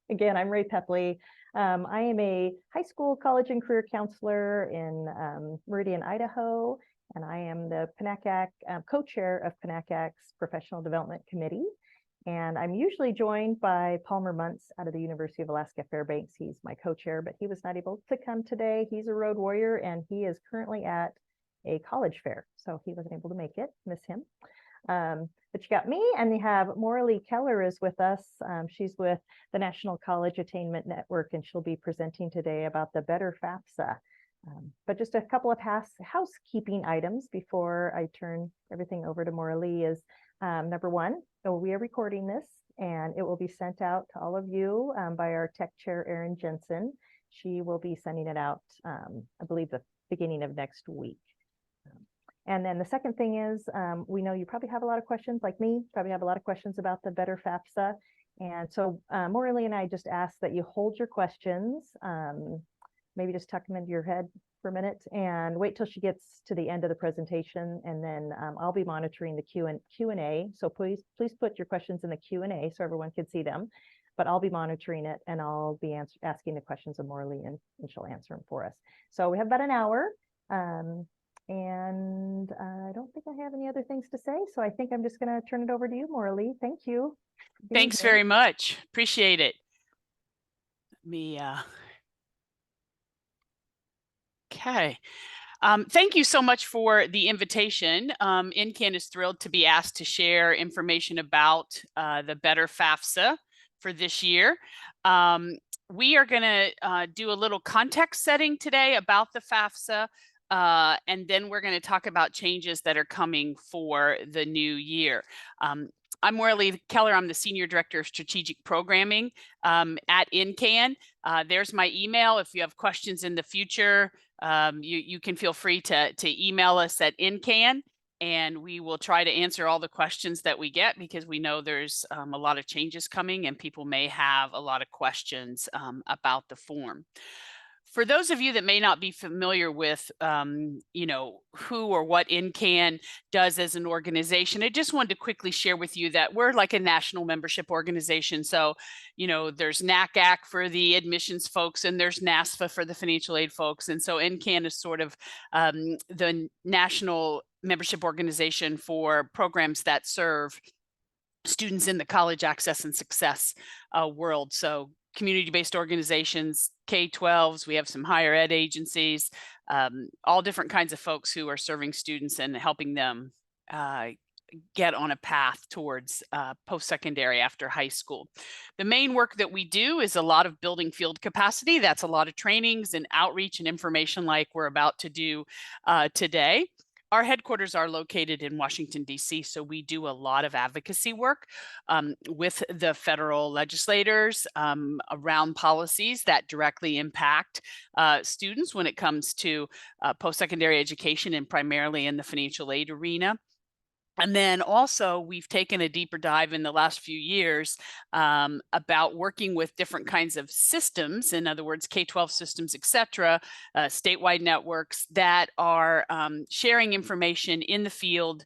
Again, I'm Ray Pepley. I am a high school, college, and career counselor in Meridian, Idaho, and I am the PNACAC co-chair of PNACAC's Professional Development Committee. And I'm usually joined by Palmer Muntz out of the University of Alaska Fairbanks. He's my co-chair, but he was not able to come today. He's a road warrior, and he is currently at a college fair, so he wasn't able to make it. Miss him. But you got me, and you have MorraLee Keller is with us. She's with the National College Attainment Network, and she'll be presenting today about the Better FAFSA. But just a couple of housekeeping items before I turn everything over to MorraLee is number one, we are recording this, and it will be sent out to all of you by our tech chair, Erin Jensen. She will be sending it out, I believe, the beginning of next week. And then the second thing is, we know you probably have a lot of questions, like me, probably have a lot of questions about the Better FAFSA. And so MorraLee and I just ask that you hold your questions, maybe just tuck them into your head for a minute and wait till she gets to the end of the presentation. And then I'll be monitoring the Q&A. So please put your questions in the Q&A so everyone can see them. But I'll be monitoring it, and I'll be asking the questions of MorraLee, and she'll answer them for us. So we have about an hour. And I don't think I have any other things to say. So I think I'm just going to turn it over to you, MorraLee. Thank you. Thanks very much. Appreciate it. Okay. Thank you so much for the invitation. NCAN is thrilled to be asked to share information about the Better FAFSA for this year. We are going to do a little context setting today about the FAFSA. And then we're going to talk about changes that are coming for the new year. I'm MorraLee Keller. I'm the Senior Director of Strategic Programming at NCAN. There's my email. If you have questions in the future, you can feel free to email us at NCAN, and we will try to answer all the questions that we get, because we know there's a lot of changes coming and people may have a lot of questions about the form. For those of you that may not be familiar with, who or what NCAN does as an organization, I just wanted to quickly share with you that we're like a national membership organization. So, there's NACAC for the admissions folks, and there's NASFA for the financial aid folks. And so NCAN is sort of the national membership organization for programs that serve students in the college access and success world. So community-based organizations, K-12s, we have some higher ed agencies, all different kinds of folks who are serving students and helping them get on a path towards post-secondary after high school. The main work that we do is a lot of building field capacity. That's a lot of trainings and outreach and information like we're about to do today. Our headquarters are located in Washington, D.C., so we do a lot of advocacy work with the federal legislators around policies that directly impact students when it comes to post-secondary education, and primarily in the financial aid arena. And then also we've taken a deeper dive in the last few years about working with different kinds of systems, in other words, K-12 systems, et cetera, statewide networks that are sharing information in the field.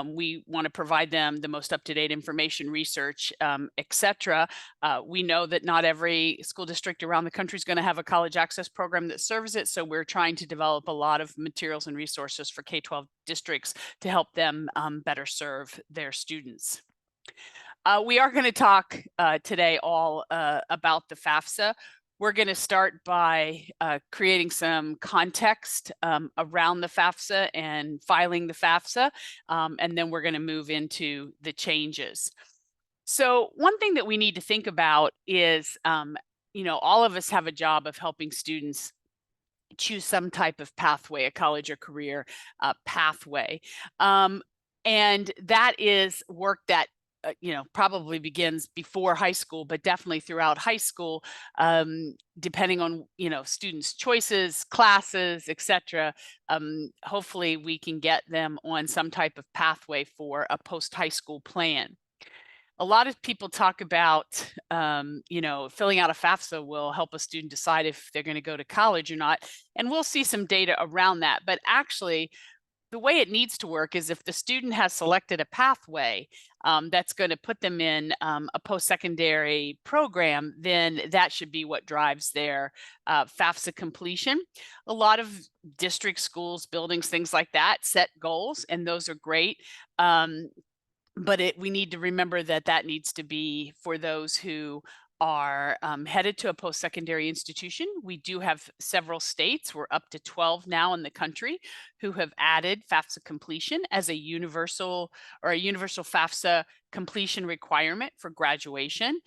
We want to provide them the most up-to-date information, research, et cetera. We know that not every school district around the country is going to have a college access program that serves it. So we're trying to develop a lot of materials and resources for K-12 districts to help them better serve their students. We are going to talk today all about the FAFSA. We're going to start by creating some context around the FAFSA and filing the FAFSA, and then we're going to move into the changes. So one thing that we need to think about is, all of us have a job of helping students choose some type of pathway, a college or career pathway. And that is work that probably begins before high school, but definitely throughout high school, depending on, students' choices, classes, et cetera. Hopefully we can get them on some type of pathway for a post-high school plan. A lot of people talk about, filling out a FAFSA will help a student decide if they're going to go to college or not. And we'll see some data around that. But actually, the way it needs to work is if the student has selected a pathway, that's going to put them in a post-secondary program, then that should be what drives their FAFSA completion. A lot of district schools, buildings, things like that set goals, and those are great. But we need to remember that that needs to be for those who are headed to a post-secondary institution. We do have several states, we're up to 12 now in the country, who have added FAFSA completion as a universal FAFSA completion requirement for graduation.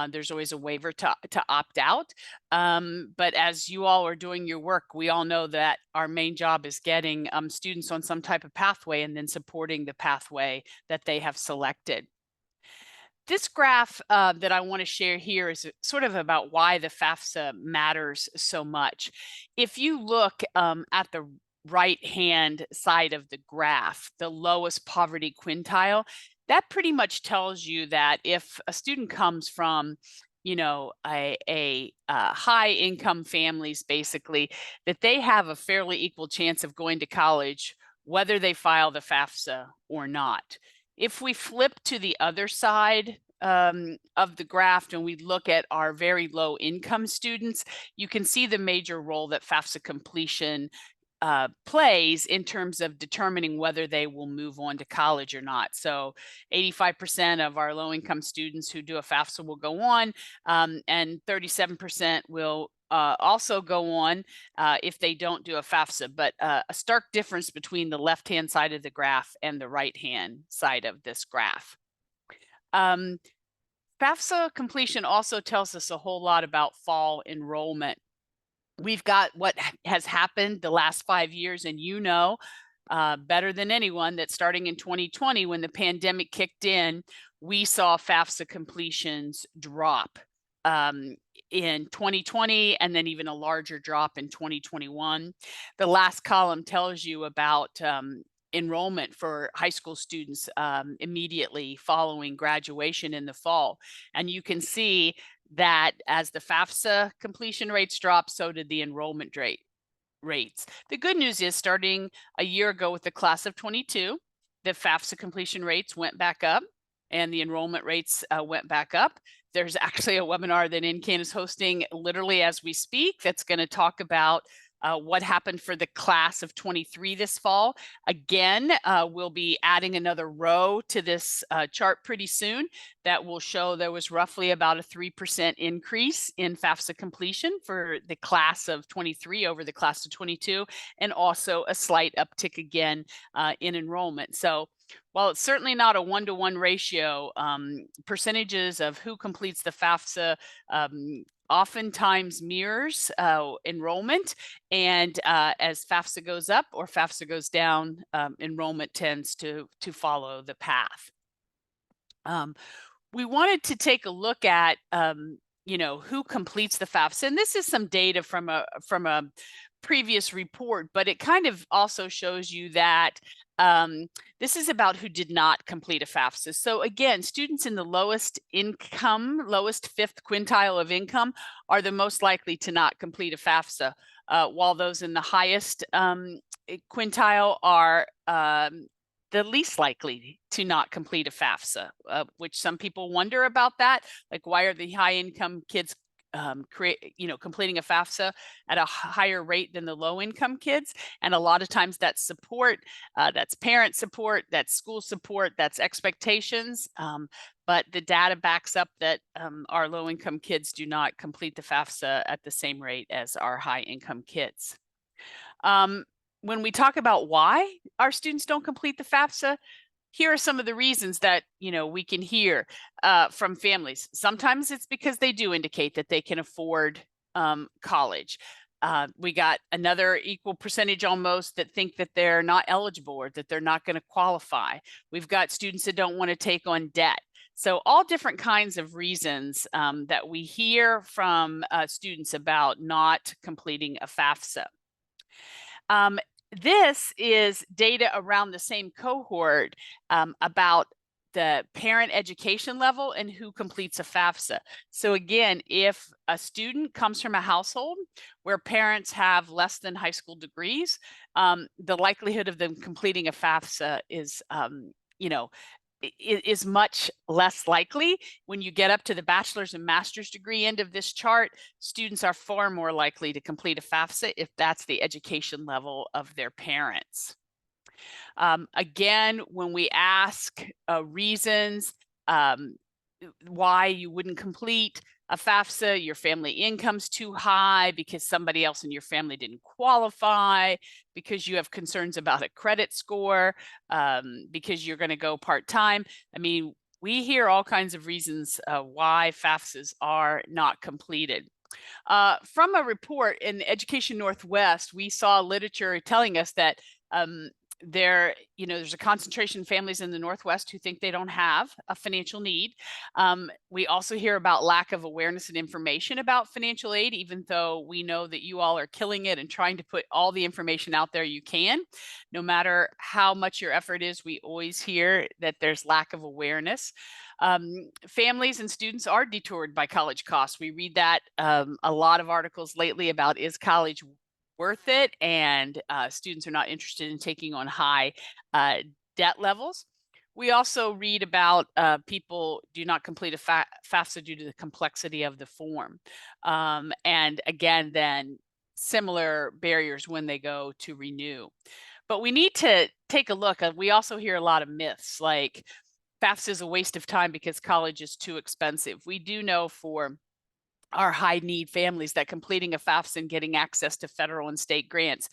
There's always a waiver to opt out. But as you all are doing your work, we all know that our main job is getting students on some type of pathway and then supporting the pathway that they have selected. This graph that I want to share here is sort of about why the FAFSA matters so much. If you look at the right-hand side of the graph, the lowest poverty quintile, that pretty much tells you that if a student comes from, you know, a high income families, basically, that they have a fairly equal chance of going to college, whether they file the FAFSA or not. If we flip to the other side of the graph and we look at our very low income students, you can see the major role that FAFSA completion plays in terms of determining whether they will move on to college or not. So 85% of our low income students who do a FAFSA will go on, and 37% will also go on if they don't do a FAFSA, but a stark difference between the left-hand side of the graph and the right-hand side of this graph. FAFSA completion also tells us a whole lot about fall enrollment. We've got what has happened the last 5 years, and you know better than anyone that starting in 2020, when the pandemic kicked in, we saw FAFSA completions drop in 2020, and then even a larger drop in 2021. The last column tells you about enrollment for high school students immediately following graduation in the fall. And you can see that as the FAFSA completion rates dropped, so did the enrollment rates. The good news is, starting a year ago with the class of 22, the FAFSA completion rates went back up and the enrollment rates went back up. There's actually a webinar that NCAN is hosting literally as we speak that's going to talk about what happened for the class of 23 this fall. Again, we'll be adding another row to this chart pretty soon that will show there was roughly about a 3% increase in FAFSA completion for the class of 23 over the class of 22, and also a slight uptick again in enrollment. So while it's certainly not a one-to-one ratio, percentages of who completes the FAFSA oftentimes mirrors enrollment, and as FAFSA goes up or FAFSA goes down, enrollment tends to follow the path. We wanted to take a look at you know, who completes the FAFSA, and this is some data from a previous report, but it kind of also shows you that this is about who did not complete a FAFSA. So again, students in the lowest income, lowest fifth quintile of income are the most likely to not complete a FAFSA, while those in the highest quintile are the least likely to not complete a FAFSA, which some people wonder about that. Like, why are the high income kids completing a FAFSA at a higher rate than the low income kids? And a lot of times that's support, that's parent support, that's school support, that's expectations. But the data backs up that our low income kids do not complete the FAFSA at the same rate as our high income kids. When we talk about why our students don't complete the FAFSA, here are some of the reasons that, you know, we can hear from families. Sometimes it's because they do indicate that they can afford college. We got another equal percentage almost that think that they're not eligible or that they're not going to qualify. We've got students that don't want to take on debt. So all different kinds of reasons that we hear from students about not completing a FAFSA. This is data around the same cohort about the parent education level and who completes a FAFSA. So again, if a student comes from a household where parents have less than high school degrees, the likelihood of them completing a FAFSA is, you know, is much less likely. When you get up to the bachelor's and master's degree end of this chart, students are far more likely to complete a FAFSA if that's the education level of their parents. Again, when we ask reasons why you wouldn't complete a FAFSA, your family income's too high, because somebody else in your family didn't qualify, because you have concerns about a credit score, because you're going to go part-time. I mean, we hear all kinds of reasons why FAFSAs are not completed. From a report in Education Northwest, we saw literature telling us that there's a concentration of families in the Northwest who think they don't have a financial need. We also hear about lack of awareness and information about financial aid, even though we know that you all are killing it and trying to put all the information out there you can. No matter how much your effort is, we always hear that there's lack of awareness. Families and students are detoured by college costs. We read that a lot of articles lately about, is college worth it? And students are not interested in taking on high debt levels. We also read about people do not complete a FAFSA due to the complexity of the form. And again, then similar barriers when they go to renew. But we need to take a look. We also hear a lot of myths, like FAFSA is a waste of time because college is too expensive. We do know for our high need families that completing a FAFSA and getting access to federal and state grants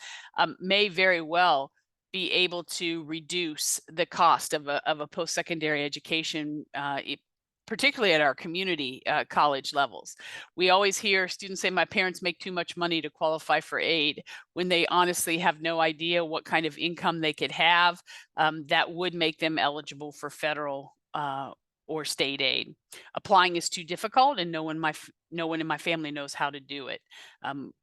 may very well be able to reduce the cost of a post-secondary education, particularly at our community college levels. We always hear students say, my parents make too much money to qualify for aid, when they honestly have no idea what kind of income they could have that would make them eligible for federal or state aid. Applying is too difficult, and no one in my family knows how to do it.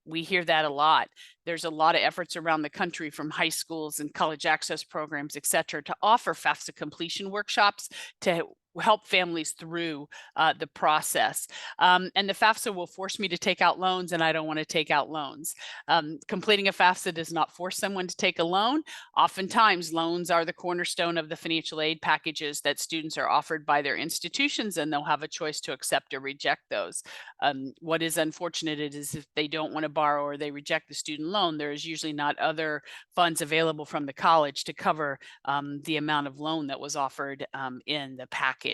We hear that a lot. There's a lot of efforts around the country from high schools and college access programs, et cetera, to offer FAFSA completion workshops to help families through the process. And the FAFSA will force me to take out loans, and I don't want to take out loans. Completing a FAFSA does not force someone to take a loan. Oftentimes, loans are the cornerstone of the financial aid packages that students are offered by their institutions, and they'll have a choice to accept or reject those. What is unfortunate is if they don't want to borrow or they reject the student loan, there is usually not other funds available from the college to cover the amount of loan that was offered in the package.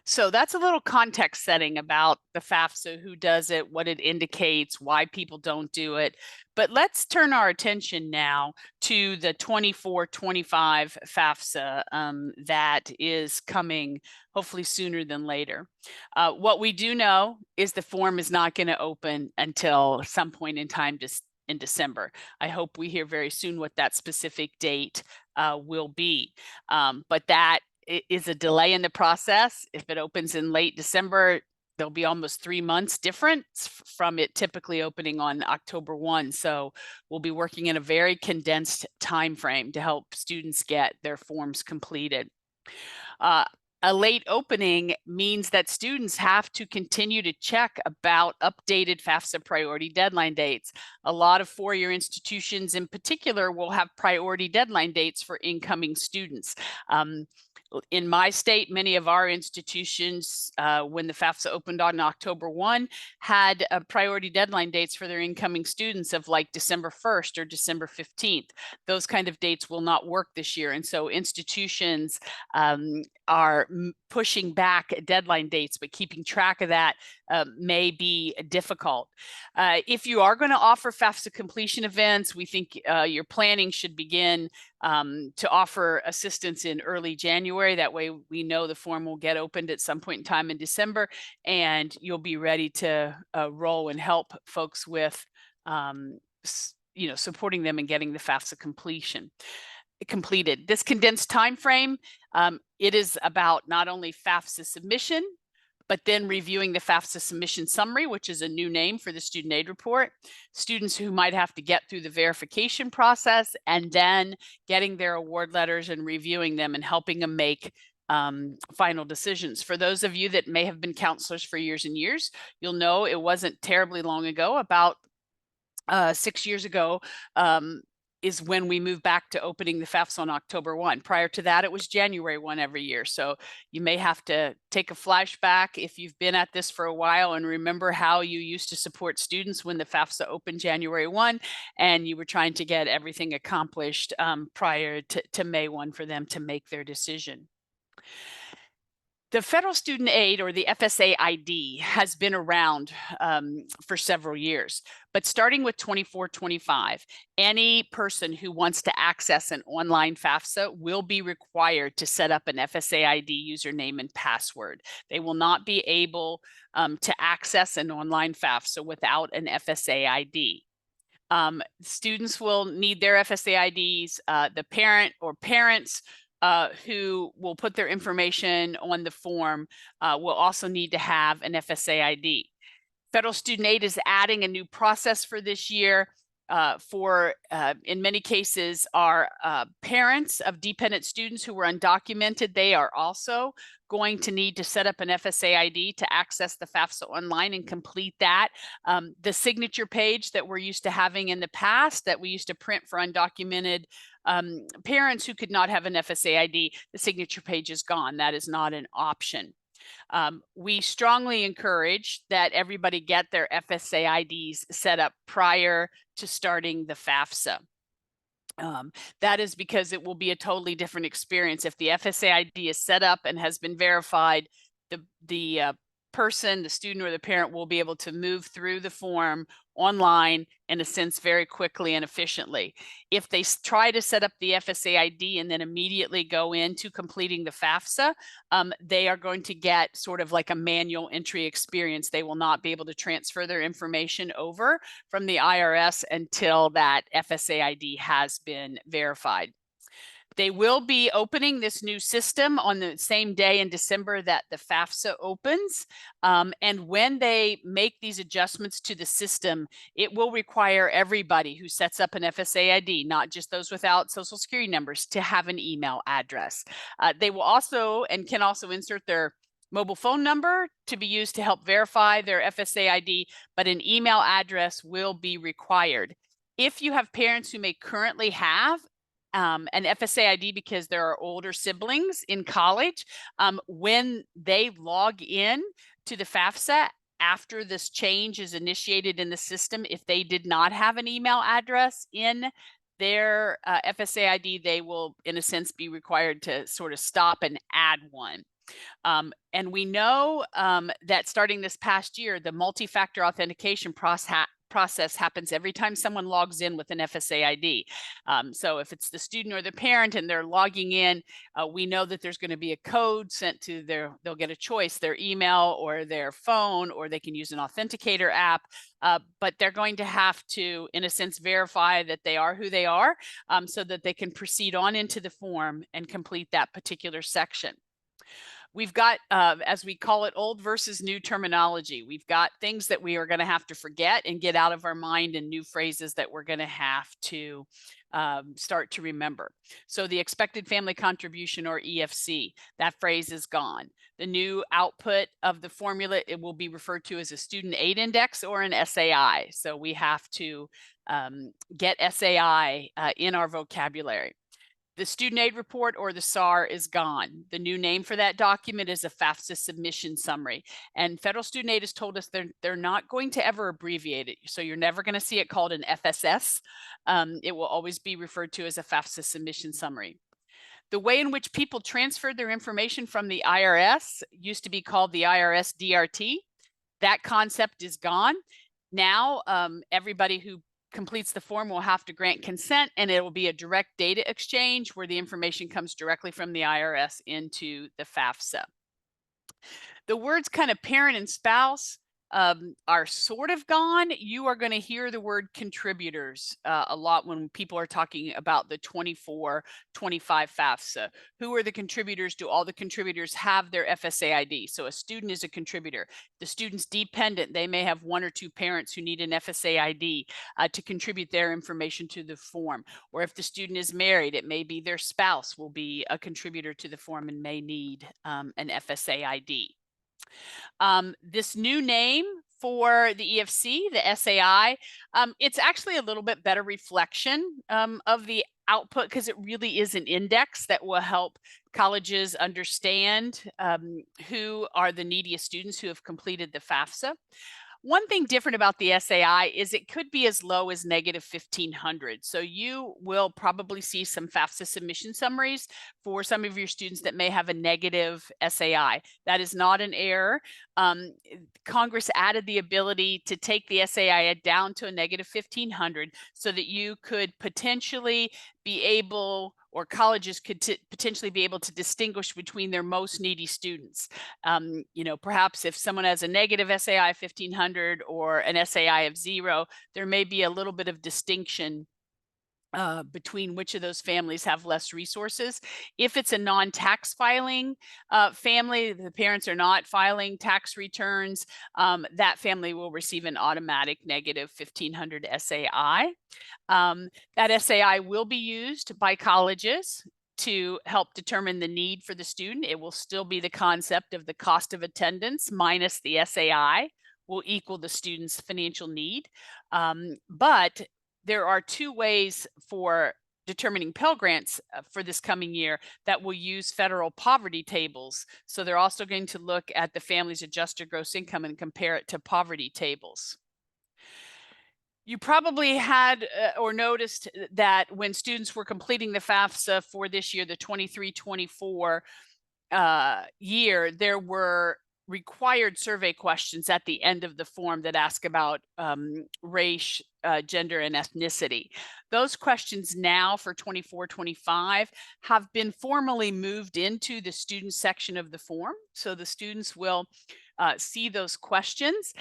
So that's a little context setting about the FAFSA, who does it, what it indicates, why people don't do it. But let's turn our attention now to the 24-25 FAFSA that is coming hopefully sooner than later. What we do know is the form is not going to open until some point in time in December. I hope we hear very soon what that specific date will be. But that is a delay in the process. If it opens in late December, there'll be almost 3 months difference from it typically opening on October 1. So we'll be working in a very condensed time frame to help students get their forms completed. A late opening means that students have to continue to check about updated FAFSA priority deadline dates. A lot of four-year institutions in particular will have priority deadline dates for incoming students. In my state, many of our institutions, when the FAFSA opened on October 1, had priority deadline dates for their incoming students of like December 1st or December 15th. Those kind of dates will not work this year. And so institutions are pushing back deadline dates, but keeping track of that may be difficult. If you are going to offer FAFSA completion events, we think your planning should begin to offer assistance in early January. That way we know the form will get opened at some point in time in December, and you'll be ready to roll and help folks with supporting them and getting the FAFSA completed. This condensed time frame, it is about not only FAFSA submission, but then reviewing the FAFSA submission summary, which is a new name for the student aid report, students who might have to get through the verification process, and then getting their award letters and reviewing them and helping them make final decisions. For those of you that may have been counselors for years and years, you'll know it wasn't terribly long ago, about 6 years ago, is when we move back to opening the FAFSA on October 1. Prior to that, it was January 1 every year. So you may have to take a flashback if you've been at this for a while and remember how you used to support students when the FAFSA opened January 1 and you were trying to get everything accomplished prior to May 1 for them to make their decision. The Federal Student Aid, or the FSA ID, has been around for several years, but starting with 24-25, any person who wants to access an online FAFSA will be required to set up an FSA ID username and password. They will not be able to access an online FAFSA without an FSA ID. Students will need their FSA IDs. The parent or parents who will put their information on the form will also need to have an FSA ID. Federal Student Aid is adding a new process for this year in many cases, are parents of dependent students who were undocumented. They are also going to need to set up an FSA ID to access the FAFSA online and complete that. The signature page that we're used to having in the past that we used to print for undocumented parents who could not have an FSA ID, the signature page is gone. That is not an option. We strongly encourage that everybody get their FSA IDs set up prior to starting the FAFSA. That is because it will be a totally different experience. If the FSA ID is set up and has been verified, the person, the student or the parent will be able to move through the form online in a sense very quickly and efficiently. If they try to set up the FSA ID and then immediately go into completing the FAFSA, they are going to get sort of like a manual entry experience. They will not be able to transfer their information over from the IRS until that FSA ID has been verified. They will be opening this new system on the same day in December that the FAFSA opens. And when they make these adjustments to the system, it will require everybody who sets up an FSA ID, not just those without social security numbers, to have an email address. They will also and can also insert their mobile phone number to be used to help verify their FSA ID, but an email address will be required. If you have parents who may currently have an FSA ID because there are older siblings in college, when they log in to the FAFSA after this change is initiated in the system, if they did not have an email address in their FSA ID, they will, in a sense, be required to sort of stop and add one. And we know that starting this past year, the multi-factor authentication process happens every time someone logs in with an FSA ID. So if it's the student or the parent and they're logging in, we know that there's going to be a code sent to they'll get a choice, their email or their phone, or they can use an authenticator app. But they're going to have to, in a sense, verify that they are who they are so that they can proceed on into the form and complete that particular section. We've got, as we call it, old versus new terminology. We've got things that we are going to have to forget and get out of our mind, and new phrases that we're going to have to start to remember. So the expected family contribution, or EFC, that phrase is gone. The new output of the formula, it will be referred to as a student aid index or an SAI. So we have to get SAI in our vocabulary. The student aid report, or the SAR, is gone. The new name for that document is a FAFSA submission summary. And Federal Student Aid has told us they're not going to ever abbreviate it. So you're never going to see it called an FSS. It will always be referred to as a FAFSA submission summary. The way in which people transferred their information from the IRS used to be called the IRS DRT. That concept is gone. Now, everybody who completes the form will have to grant consent, and it will be a direct data exchange where the information comes directly from the IRS into the FAFSA. The words kind of parent and spouse are sort of gone. You are going to hear the word contributors a lot when people are talking about the 24-25 FAFSA. Who are the contributors? Do all the contributors have their FSA ID? So a student is a contributor. The student's dependent. They may have one or two parents who need an FSA ID to contribute their information to the form. Or if the student is married, it may be their spouse will be a contributor to the form and may need an FSA ID. This new name For the EFC, the SAI, it's actually a little bit better reflection of the output because it really is an index that will help colleges understand who are the neediest students who have completed the FAFSA. One thing different about the SAI is it could be as low as negative 1,500. So you will probably see some FAFSA submission summaries for some of your students that may have a negative SAI. That is not an error. Congress added the ability to take the SAI down to a negative 1,500 so that you could potentially be able, or colleges could potentially be able to distinguish between their most needy students. Perhaps if someone has a negative SAI of 1,500 or an SAI of 0, there may be a little bit of distinction between which of those families have less resources. If it's a non-tax filing family, the parents are not filing tax returns, that family will receive an automatic negative 1,500 SAI. That SAI will be used by colleges to help determine the need for the student. It will still be the concept of the cost of attendance minus the SAI will equal the student's financial need. But there are two ways for determining Pell Grants for this coming year that will use federal poverty tables. So they're also going to look at the family's adjusted gross income and compare it to poverty tables. You probably had or noticed that when students were completing the FAFSA for this year, the 23-24 year, there were required survey questions at the end of the form that ask about race, gender, and ethnicity. Those questions now for 24-25 have been formally moved into the student section of the form. So the students will see those questions.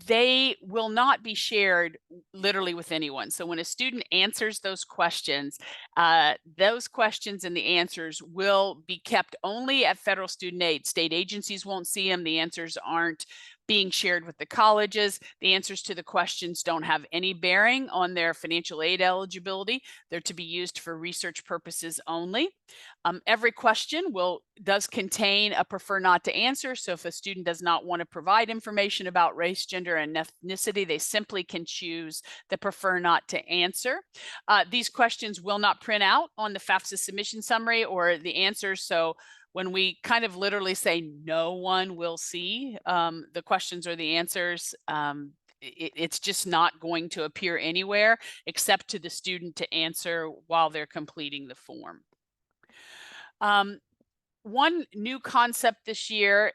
They will not be shared literally with anyone. So when a student answers those questions and the answers will be kept only at federal student aid. State agencies won't see them. The answers aren't being shared with the colleges. The answers to the questions don't have any bearing on their financial aid eligibility. They're to be used for research purposes only. Every question does contain a prefer not to answer. So if a student does not want to provide information about race, gender, and ethnicity, they simply can choose the prefer not to answer. These questions will not print out on the FAFSA submission summary or the answers. So when we kind of literally say no one will see the questions or the answers, it's just not going to appear anywhere except to the student to answer while they're completing the form. One new concept this year,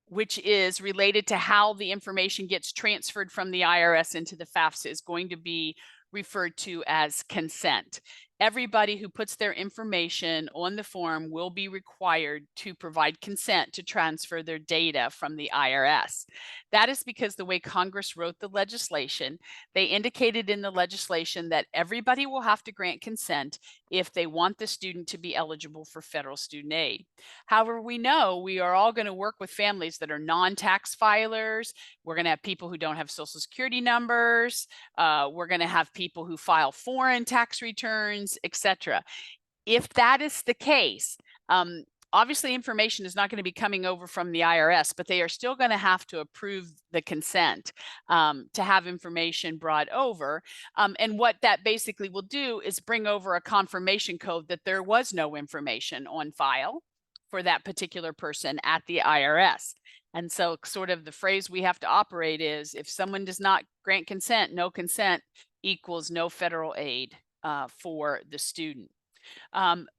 which is related to how the information gets transferred from the IRS into the FAFSA, is going to be referred to as consent. Everybody who puts their information on the form will be required to provide consent to transfer their data from the IRS. That is because the way Congress wrote the legislation, they indicated in the legislation that everybody will have to grant consent if they want the student to be eligible for federal student aid. However, we know we are all going to work with families that are non-tax filers. We're going to have people who don't have Social Security numbers. We're going to have people who file foreign tax returns, etc. If that is the case, obviously information is not going to be coming over from the IRS, but they are still going to have to approve the consent to have information brought over. And what that basically will do is bring over a confirmation code that there was no information on file for that particular person at the IRS. And so sort of the phrase we have to operate is if someone does not grant consent, no consent equals no federal aid for the student.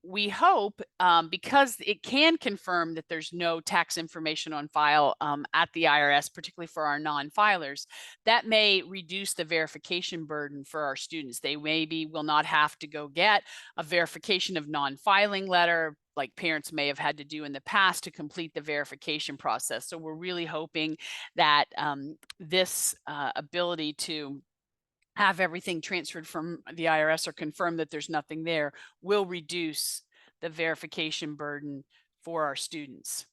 We hope, because it can confirm that there's no tax information on file at the IRS, particularly for our non-filers, that may reduce the verification burden for our students. They maybe will not have to go get a verification of non-filing letter like parents may have had to do in the past to complete the verification process. So we're really hoping that this ability to have everything transferred from the IRS or confirm that there's nothing there will reduce the verification burden for our students.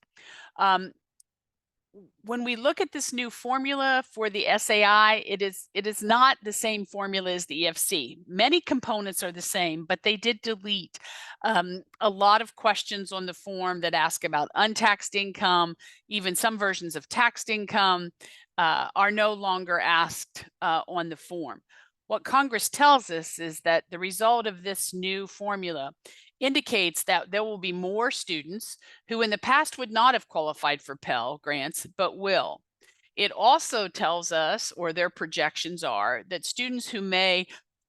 When we look at this new formula for the SAI, it is not the same formula as the EFC. Many components are the same, but they did delete a lot of questions on the form that ask about untaxed income, even some versions of taxed income. are no longer asked on the form. What Congress tells us is that the result of this new formula indicates that there will be more students who in the past would not have qualified for Pell Grants, but will. It also tells us, or their projections are, that students who may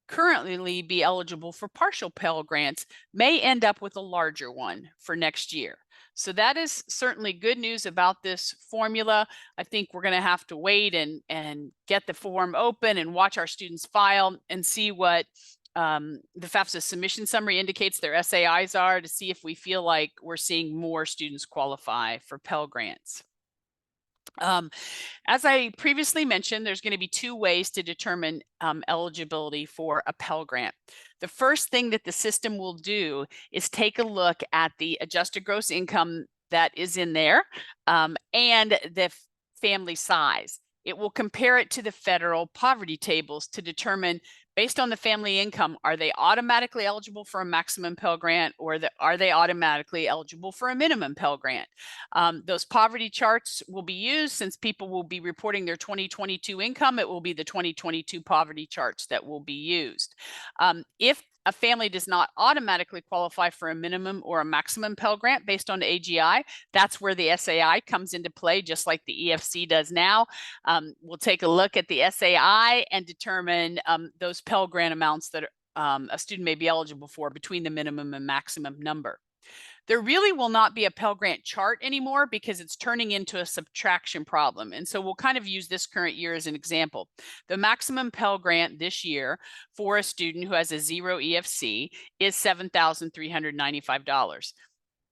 currently be eligible for partial Pell Grants may end up with a larger one for next year. So that is certainly good news about this formula. I think we're going to have to wait and get the form open and watch our students file and see what the FAFSA submission summary indicates their SAIs are, to see if we feel like we're seeing more students qualify for Pell Grants. As I previously mentioned, there's going to be two ways to determine eligibility for a Pell Grant. The first thing that the system will do is take a look at the adjusted gross income that is in there and the family size. It will compare it to the federal poverty tables to determine, based on the family income, are they automatically eligible for a maximum Pell Grant, or are they automatically eligible for a minimum Pell Grant? Those poverty charts will be used since people will be reporting their 2022 income. It will be the 2022 poverty charts that will be used. If a family does not automatically qualify for a minimum or a maximum Pell Grant based on the AGI, that's where the SAI comes into play, just like the EFC does now. We'll take a look at the SAI and determine those Pell Grant amounts that a student may be eligible for between the minimum and maximum number. There really will not be a Pell Grant chart anymore because it's turning into a subtraction problem. And so we'll kind of use this current year as an example. The maximum Pell Grant this year for a student who has a 0 EFC is $7,395.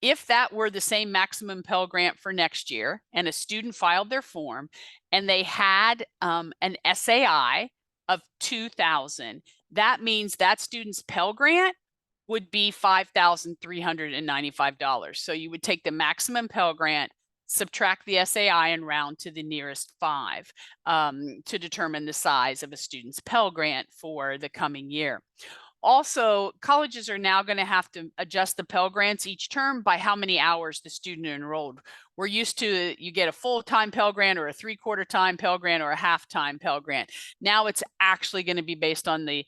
If that were the same maximum Pell Grant for next year and a student filed their form and they had an SAI of 2,000, that means that student's Pell Grant would be $5,395. So you would take the maximum Pell Grant, subtract the SAI, and round to the nearest 5 to determine the size of a student's Pell Grant for the coming year. Also, colleges are now going to have to adjust the Pell Grants each term by how many hours the student enrolled. We're used to, you get a full-time Pell Grant or a 3/4 time Pell Grant or a half-time Pell Grant. Now it's actually going to be based on the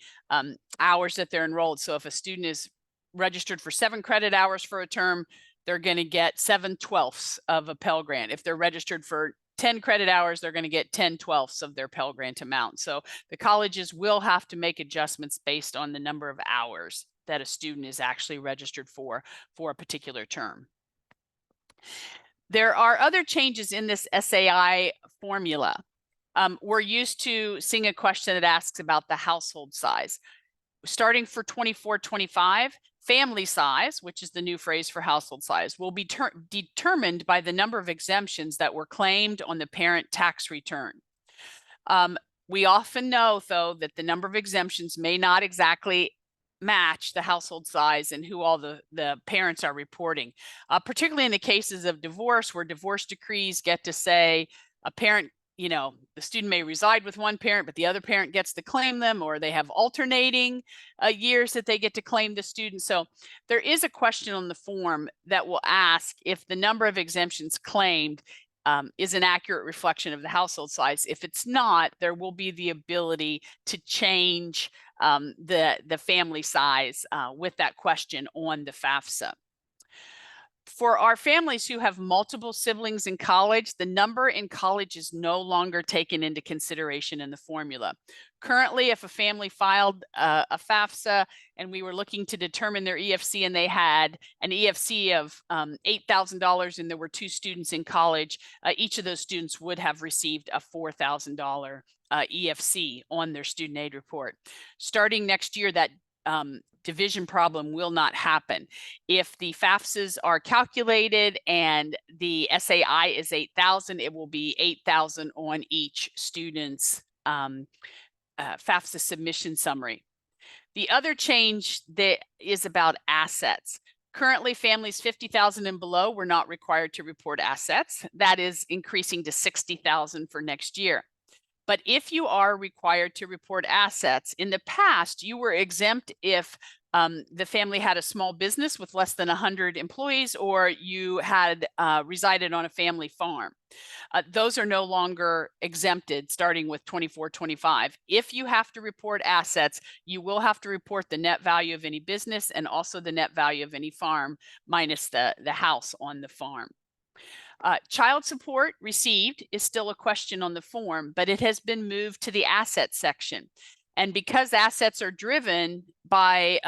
hours that they're enrolled. So if a student is registered for 7 credit hours for a term, they're going to get 7/12 of a Pell Grant. If they're registered for 10 credit hours, they're going to get 10/12 of their Pell Grant amount. So the colleges will have to make adjustments based on the number of hours that a student is actually registered for a particular term. There are other changes in this SAI formula. We're used to seeing a question that asks about the household size. Starting for 24-25, family size, which is the new phrase for household size, will be determined by the number of exemptions that were claimed on the parent tax return. We often know, though, that the number of exemptions may not exactly match the household size and who all the parents are reporting, particularly in the cases of divorce, where divorce decrees get to say a parent, you know, the student may reside with one parent, but the other parent gets to claim them, or they have alternating years that they get to claim the student. So there is a question on the form that will ask if the number of exemptions claimed is an accurate reflection of the household size. If it's not, there will be the ability to change the family size with that question on the FAFSA. For our families who have multiple siblings in college, the number in college is no longer taken into consideration in the formula. Currently, if a family filed a FAFSA and we were looking to determine their EFC and they had an EFC of $8,000 and there were 2 students in college, each of those students would have received a $4,000 EFC on their student aid report. Starting next year, that division problem will not happen. If the FAFSAs are calculated and the SAI is 8,000, it will be 8,000 on each student's FAFSA submission summary. The other change that is about assets. Currently, families 50,000 and below were not required to report assets. That is increasing to 60,000 for next year. But if you are required to report assets, in the past, you were exempt if the family had a small business with less than 100 employees, or you had resided on a family farm. Those are no longer exempted starting with 24-25. If you have to report assets, you will have to report the net value of any business and also the net value of any farm minus the house on the farm. Child support received is still a question on the form, but it has been moved to the assets section. And because assets are driven by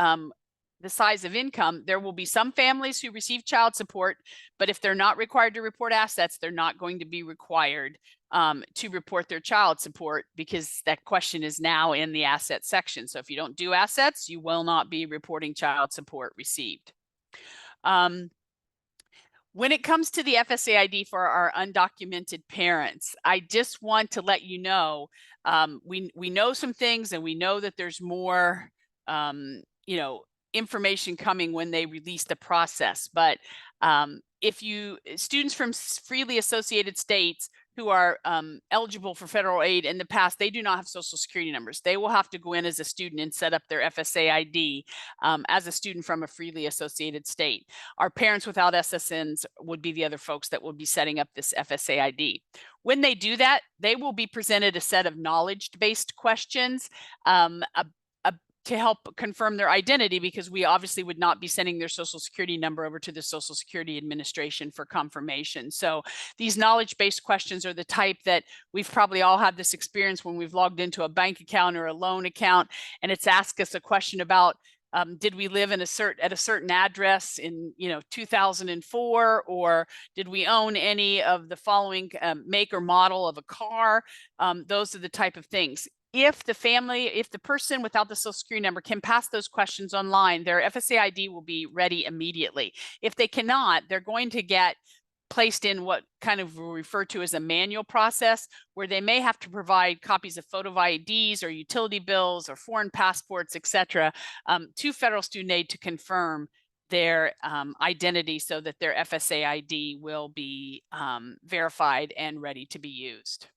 the size of income, there will be some families who receive child support, but if they're not required to report assets, they're not going to be required to report their child support, because that question is now in the asset section. So if you don't do assets, you will not be reporting child support received. When it comes to the FSA ID for our undocumented parents, I just want to let you know, we know some things, and we know that there's more, information coming when they release the process. But if students from freely associated states who are eligible for federal aid in the past, they do not have social security numbers. They will have to go in as a student and set up their FSA ID as a student from a freely associated state. Our parents without SSNs would be the other folks that will be setting up this FSA ID. When they do that, they will be presented a set of knowledge-based questions to help confirm their identity, because we obviously would not be sending their social security number over to the Social Security Administration for confirmation. So these knowledge-based questions are the type that we've probably all had this experience when we've logged into a bank account or a loan account, and it's asked us a question about did we live at a certain address in 2004, or did we own any of the following make or model of a car? Those are the type of things. If the person without the social security number can pass those questions online, their FSA ID will be ready immediately. If they cannot, they're going to get placed in what kind of we refer to as a manual process, where they may have to provide copies of photo IDs or utility bills or foreign passports, etc., to federal student aid to confirm their identity, so that their FSA ID will be verified and ready to be used.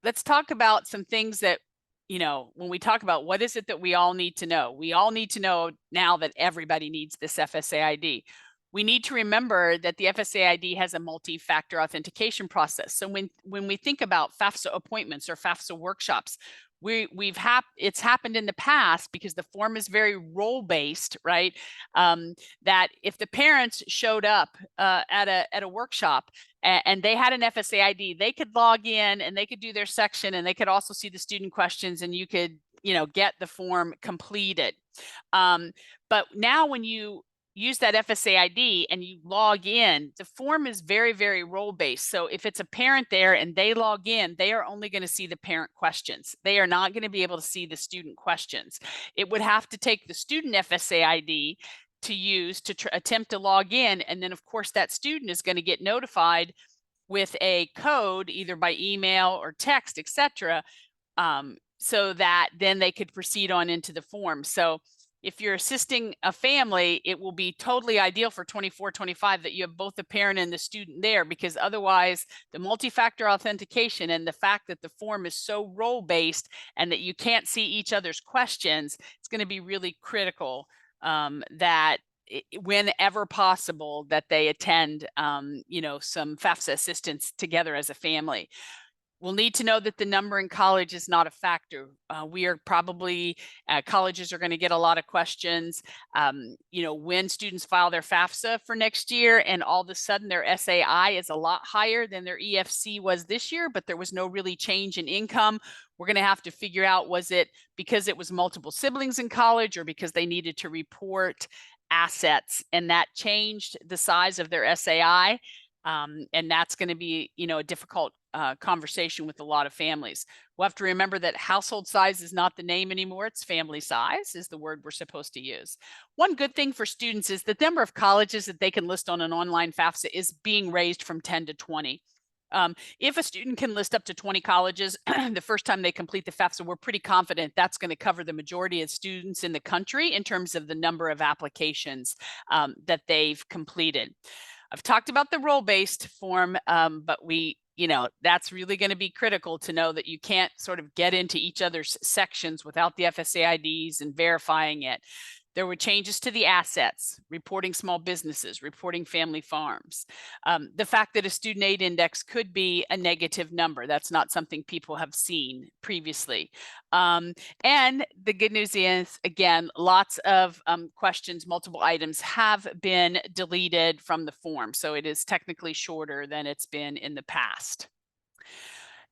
Let's talk about some things that, when we talk about what is it that we all need to know, we all need to know now that everybody needs this FSA ID. We need to remember that the FSA ID has a multi-factor authentication process. So when we think about FAFSA appointments or FAFSA workshops, it's happened in the past, because the form is very role-based, right? That if the parents showed up at a workshop and they had an FSA ID, they could log in and they could do their section, and they could also see the student questions, and you could, get the form completed. But now when you use that FSA ID and you log in, the form is very, very role-based. So if it's a parent there and they log in, they are only going to see the parent questions. They are not going to be able to see the student questions. It would have to take the student FSA ID to use to attempt to log in. And then, of course, that student is going to get notified with a code, either by email or text, etc., so that then they could proceed on into the form. So if you're assisting a family, it will be totally ideal for 24-25 that you have both the parent and the student there, because otherwise the multi-factor authentication and the fact that the form is so role-based and that you can't see each other's questions, it's going to be really critical that whenever possible that they attend, some FAFSA assistance together as a family. We'll need to know that the number in college is not a factor. We are probably, colleges are going to get a lot of questions, when students file their FAFSA for next year and all of a sudden their SAI is a lot higher than their EFC was this year, but there was no really change in income. We're going to have to figure out, was it because it was multiple siblings in college, or because they needed to report assets and that changed the size of their SAI? And that's going to be, a difficult conversation with a lot of families. We'll have to remember that household size is not the name anymore. It's family size is the word we're supposed to use. One good thing for students is the number of colleges that they can list on an online FAFSA is being raised from 10 to 20. If a student can list up to 20 colleges the first time they complete the FAFSA, we're pretty confident that's going to cover the majority of students in the country in terms of the number of applications that they've completed. I've talked about the role-based form, but we you know, that's really going to be critical to know that you can't sort of get into each other's sections without the FSA IDs and verifying it. There were changes to the assets, reporting small businesses, reporting family farms. The fact that a student aid index could be a negative number, that's not something people have seen previously. And the good news is, again, lots of questions, multiple items have been deleted from the form. So it is technically shorter than it's been in the past.